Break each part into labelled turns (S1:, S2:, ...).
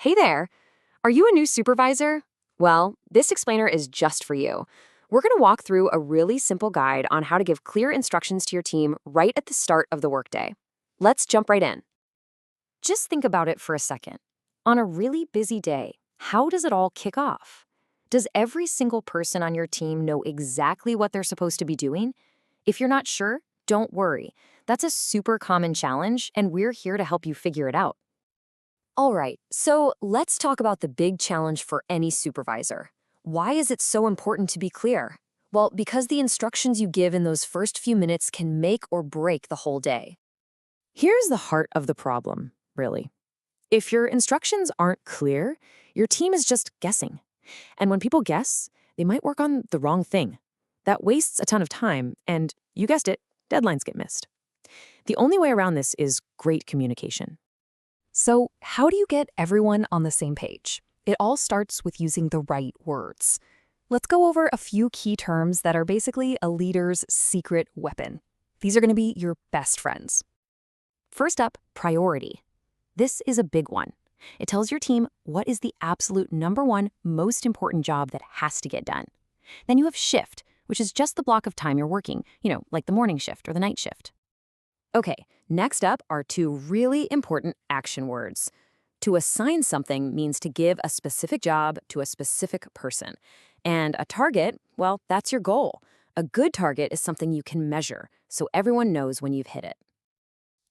S1: Hey there! Are you a new supervisor? Well, this explainer is just for you. We're going to walk through a really simple guide on how to give clear instructions to your team right at the start of the workday. Let's jump right in. Just think about it for a second. On a really busy day, how does it all kick off? Does every single person on your team know exactly what they're supposed to be doing? If you're not sure, don't worry. That's a super common challenge, and we're here to help you figure it out. All right, so let's talk about the big challenge for any supervisor. Why is it so important to be clear? Well, because the instructions you give in those first few minutes can make or break the whole day. Here's the heart of the problem, really. If your instructions aren't clear, your team is just guessing. And when people guess, they might work on the wrong thing. That wastes a ton of time, and you guessed it, deadlines get missed. The only way around this is great communication. So, how do you get everyone on the same page? It all starts with using the right words. Let's go over a few key terms that are basically a leader's secret weapon. These are going to be your best friends. First up, priority. This is a big one. It tells your team what is the absolute number one most important job that has to get done. Then you have shift, which is just the block of time you're working, like the morning shift or the night shift. Okay, next up are two really important action words. To assign something means to give a specific job to a specific person. And a target, well, that's your goal. A good target is something you can measure, so everyone knows when you've hit it.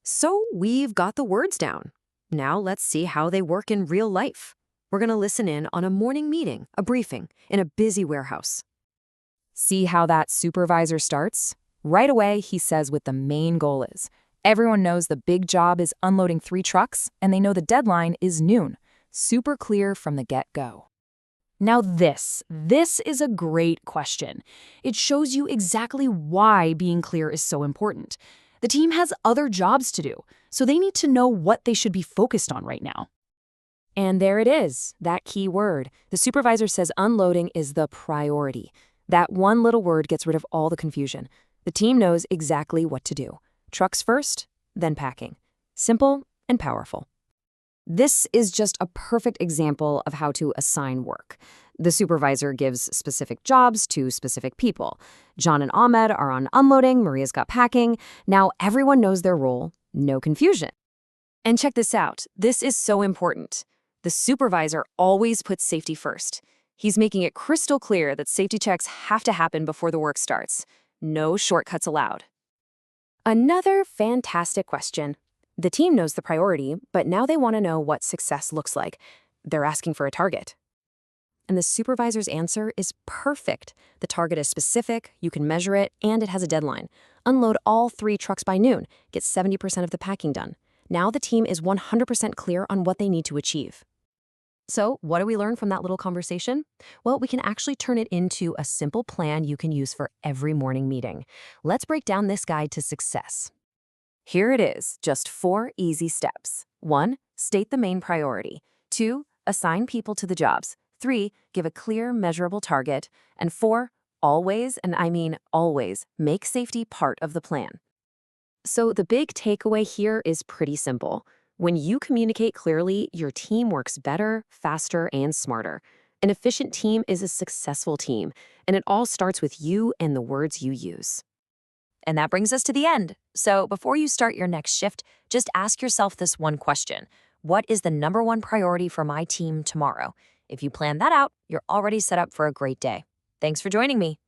S1: So we've got the words down. Now let's see how they work in real life. We're going to listen in on a morning meeting, a briefing, in a busy warehouse. See how that supervisor starts? Right away, he says what the main goal is. Everyone knows the big job is unloading 3 trucks, and they know the deadline is noon. Super clear from the get-go. Now this is a great question. It shows you exactly why being clear is so important. The team has other jobs to do, so they need to know what they should be focused on right now. And there it is, that key word. The supervisor says unloading is the priority. That one little word gets rid of all the confusion. The team knows exactly what to do. Trucks first, then packing. Simple and powerful. This is just a perfect example of how to assign work. The supervisor gives specific jobs to specific people. John and Ahmed are on unloading, Maria's got packing. Now everyone knows their role, no confusion. And check this out, this is so important. The supervisor always puts safety first. He's making it crystal clear that safety checks have to happen before the work starts. No shortcuts allowed. Another fantastic question. The team knows the priority, but now they want to know what success looks like. They're asking for a target. And the supervisor's answer is perfect. The target is specific, you can measure it, and it has a deadline. Unload all 3 trucks by noon, get 70% of the packing done. Now the team is 100% clear on what they need to achieve. So, what do we learn from that little conversation? Well, we can actually turn it into a simple plan you can use for every morning meeting. Let's break down this guide to success. Here it is, just 4 easy steps. 1. State the main priority. 2. Assign people to the jobs. 3. Give a clear, measurable target. And 4. Always, and I mean always, make safety part of the plan. So the big takeaway here is pretty simple. When you communicate clearly, your team works better, faster, and smarter. An efficient team is a successful team, and it all starts with you and the words you use. And that brings us to the end. So before you start your next shift, just ask yourself this one question. What is the number one priority for my team tomorrow? If you plan that out, you're already set up for a great day. Thanks for joining me.